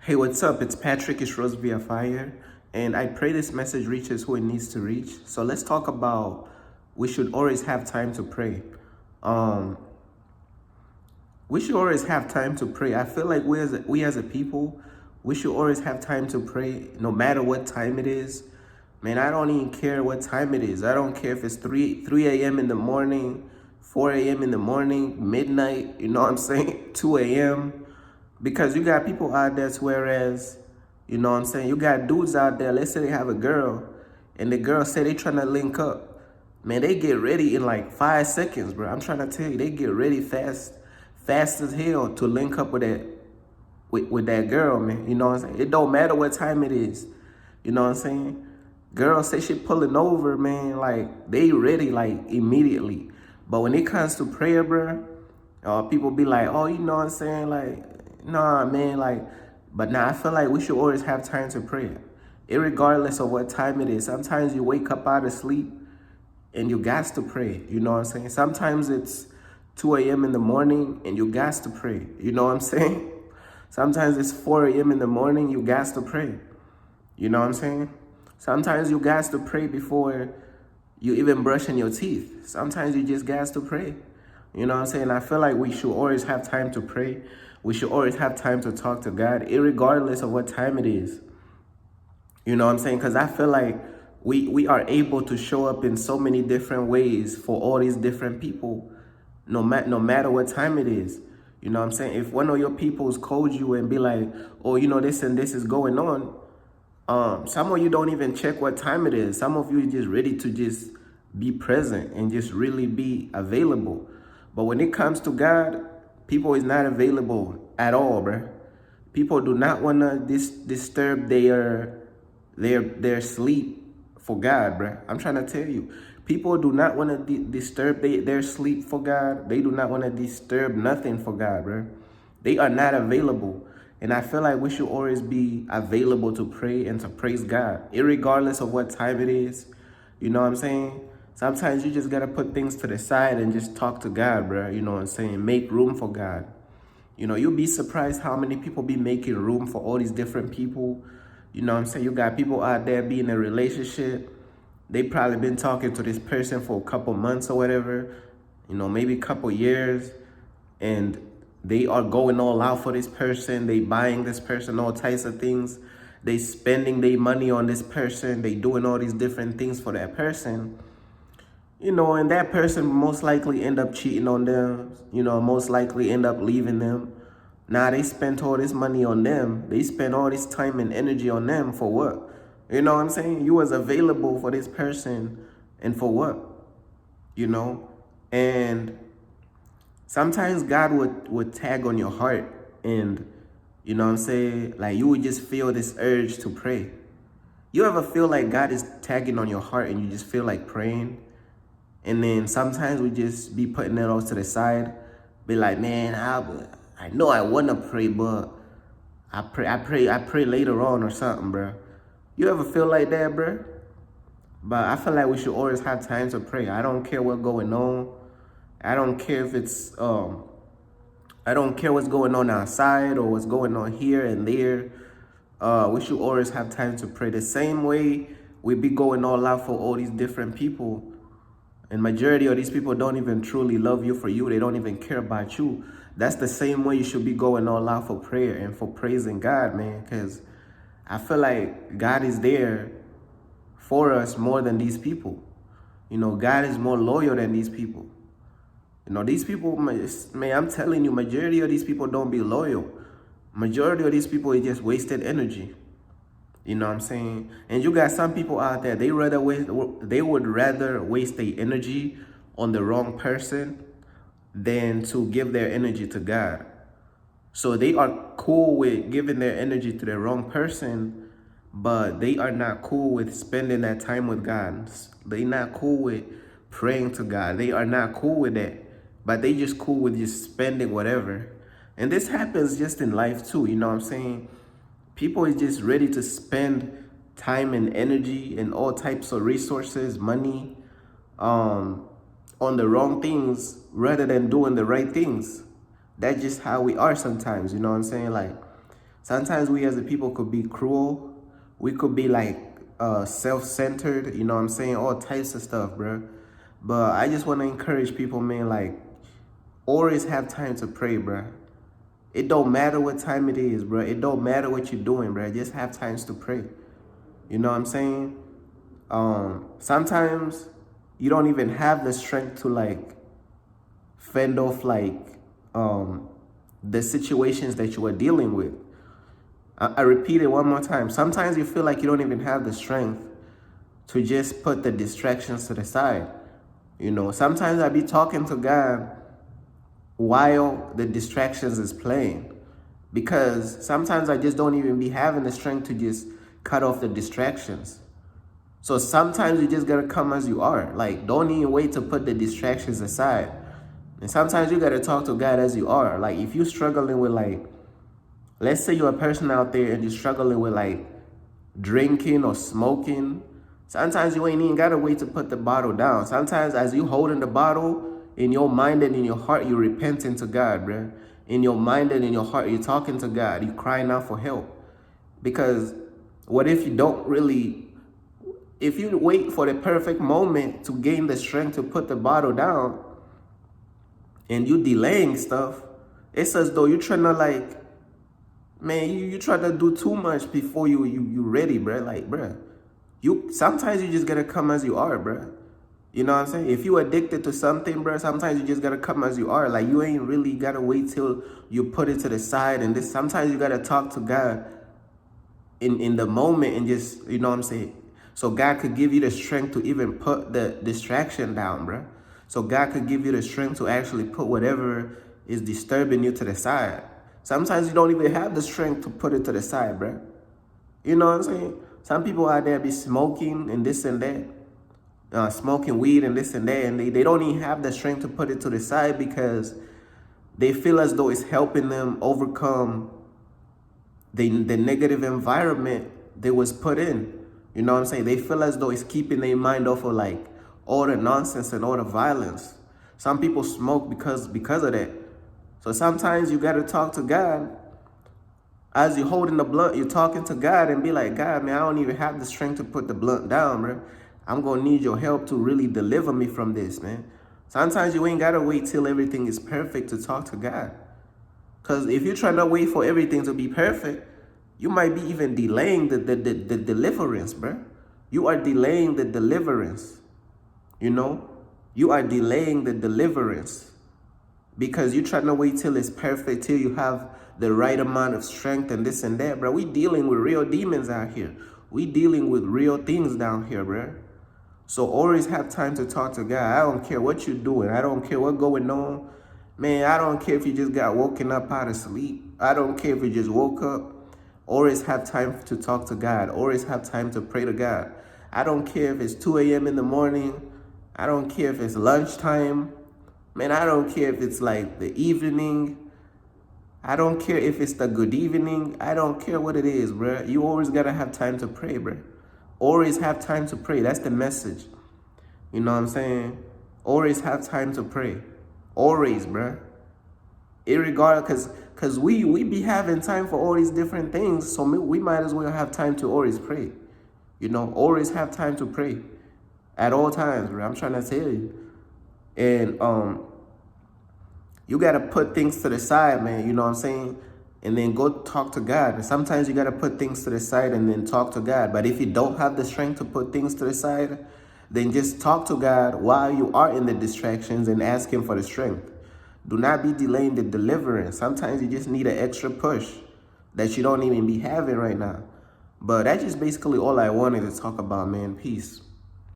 Hey, what's up? It's Patrick. It's Rose via Fire, and I pray this message reaches who it needs to reach. So let's talk about we should always have time to pray. Um, we should always have time to pray. I feel like we as a people, we should always have time to pray, no matter what time it is. Man, I don't even care what time it is. I don't care if it's 3 a.m. in the morning, 4 a.m. in the morning, midnight. You know what I'm saying? 2 a.m. Because you got people out there, whereas, you know what I'm saying, you got dudes out there, let's say they have a girl, and the girl say they trying to link up. Man, they get ready in like 5 seconds, bro. I'm trying to tell you, they get ready fast as hell to link up with that girl, man. You know what I'm saying? It don't matter what time it is. You know what I'm saying? Girl say she pulling over, man, like they ready like immediately. But when it comes to prayer, bro, people be like, oh, you know what I'm saying? Like, nah, man, like, but now I feel like we should always have time to pray. Irregardless of what time it is. Sometimes you wake up out of sleep and you got to pray. You know what I'm saying? Sometimes it's 2 a.m. in the morning and you got to pray. You know what I'm saying? Sometimes it's 4 a.m. in the morning, you got to pray. You know what I'm saying? Sometimes you got to pray before you even brushing your teeth. Sometimes you just got to pray. You know what I'm saying? I feel like we should always have time to pray. We should always have time to talk to God, regardless of what time it is. You know what I'm saying? Because I feel like we are able to show up in so many different ways for all these different people, no matter what time it is. You know what I'm saying? If one of your peoples called you and be like, oh, you know, this and this is going on, some of you don't even check what time it is. Some of you are just ready to just be present and just really be available. But when it comes to God, people is not available at all, bruh. People do not want to disturb their sleep for God, bruh. I'm trying to tell you. People do not want to disturb their sleep for God. They do not want to disturb nothing for God, bruh. They are not available. And I feel like we should always be available to pray and to praise God, irregardless of what time it is. You know what I'm saying? Sometimes you just got to put things to the side and just talk to God, bro. You know what I'm saying? Make room for God. You know, you'll be surprised how many people be making room for all these different people. You know what I'm saying? You got people out there being in a relationship. They probably been talking to this person for a couple months or whatever, you know, maybe a couple years. And they are going all out for this person. They buying this person all types of things. They spending their money on this person. They doing all these different things for that person. You know, and that person most likely end up cheating on them. You know, most likely end up leaving them. Now they spent all this money on them. They spent all this time and energy on them for what? You know what I'm saying? You was available for this person and for what? You know? And sometimes God would tag on your heart and, you know what I'm saying? Like you would just feel this urge to pray. You ever feel like God is tagging on your heart and you just feel like praying? And then sometimes we just be putting it all to the side. Be like, man, I know I want to pray, but I pray later on or something, bro. You ever feel like that, bro? But I feel like we should always have time to pray. I don't care what's going on. I don't care if it's I don't care what's going on outside or what's going on here and there. We should always have time to pray. The same way we be going all out for all these different people. And majority of these people don't even truly love you for you. They don't even care about you. That's the same way you should be going all out for prayer and for praising God, man. Because I feel like God is there for us more than these people. You know, God is more loyal than these people. You know, these people, man, I'm telling you, majority of these people don't be loyal. Majority of these people is just wasted energy. You know what I'm saying? And you got some people out there, they would rather waste their energy on the wrong person than to give their energy to God. So they are cool with giving their energy to the wrong person, but they are not cool with spending that time with God. They not cool with praying to God. They are not cool with that, but they just cool with just spending whatever. And this happens just in life too, you know what I'm saying? People is just ready to spend time and energy and all types of resources, money, on the wrong things rather than doing the right things. That's just how we are sometimes, you know what I'm saying? Like, Sometimes we as a people could be cruel. We could be like self-centered, you know what I'm saying? All types of stuff, bro. But I just want to encourage people, man, like, always have time to pray, bro. It don't matter what time it is, bro. It don't matter what you're doing, bro. Just have times to pray. You know what I'm saying? Sometimes you don't even have the strength to like fend off like the situations that you are dealing with. I repeat it one more time. Sometimes you feel like you don't even have the strength to just put the distractions to the side. You know, sometimes I be talking to God while the distractions is playing, because sometimes I just don't even be having the strength to just cut off the distractions. So sometimes you just gotta come as you are. Like, don't even wait to put the distractions aside. And sometimes you gotta talk to God as you are. Like, if you're struggling with like, let's say you're a person out there and you're struggling with like drinking or smoking. Sometimes you ain't even gotta wait to put the bottle down. Sometimes as you holding the bottle, in your mind and in your heart, you're repenting to God, bro. In your mind and in your heart, you're talking to God. You're crying out for help. Because what if you don't really, if you wait for the perfect moment to gain the strength to put the bottle down and you delaying stuff, it's as though you're trying to like, man, you try to do too much before you ready, bro. Like, bro, sometimes you just gotta come as you are, bro. You know what I'm saying? If you addicted to something, bro, sometimes you just gotta come as you are. Like, you ain't really gotta wait till you put it to the side. And this, sometimes you gotta talk to God in the moment and just, you know what I'm saying? So God could give you the strength to even put the distraction down, bro. So God could give you the strength to actually put whatever is disturbing you to the side. Sometimes you don't even have the strength to put it to the side, bro. You know what I'm saying? Some people out there be smoking and this and that. Smoking weed and this and that, and they don't even have the strength to put it to the side because they feel as though it's helping them overcome the negative environment they was put in. You know what I'm saying? They feel as though it's keeping their mind off of like all the nonsense and all the violence. Some people smoke because of that. So sometimes you got to talk to God. As you're holding the blunt, you're talking to God and be like, God, man, I don't even have the strength to put the blunt down, bro. I'm going to need your help to really deliver me from this, man. Sometimes you ain't got to wait till everything is perfect to talk to God. Because if you're trying to wait for everything to be perfect, you might be even delaying the deliverance, bro. You are delaying the deliverance, you know. You are delaying the deliverance because you're trying to wait till it's perfect, till you have the right amount of strength and this and that, bro. We dealing with real demons out here. We dealing with real things down here, bro. So always have time to talk to God. I don't care what you're doing. I don't care what's going on. Man, I don't care if you just got woken up out of sleep. I don't care if you just woke up. Always have time to talk to God. Always have time to pray to God. I don't care if it's 2 a.m. in the morning. I don't care if it's lunchtime. Man, I don't care if it's like the evening. I don't care if it's the good evening. I don't care what it is, bro. You always got to have time to pray, bro. Always have time to pray. That's the message. You know what I'm saying? Always have time to pray. Always, bro. Irregardless, because we be having time for all these different things. So we might as well have time to always pray. You know, always have time to pray. At all times, bro. I'm trying to tell you. And you got to put things to the side, man. You know what I'm saying? And then go talk to God. And sometimes you got to put things to the side and then talk to God. But if you don't have the strength to put things to the side, then just talk to God while you are in the distractions and ask him for the strength. Do not be delaying the deliverance. Sometimes you just need an extra push that you don't even be having right now. But that's just basically all I wanted to talk about, man. Peace.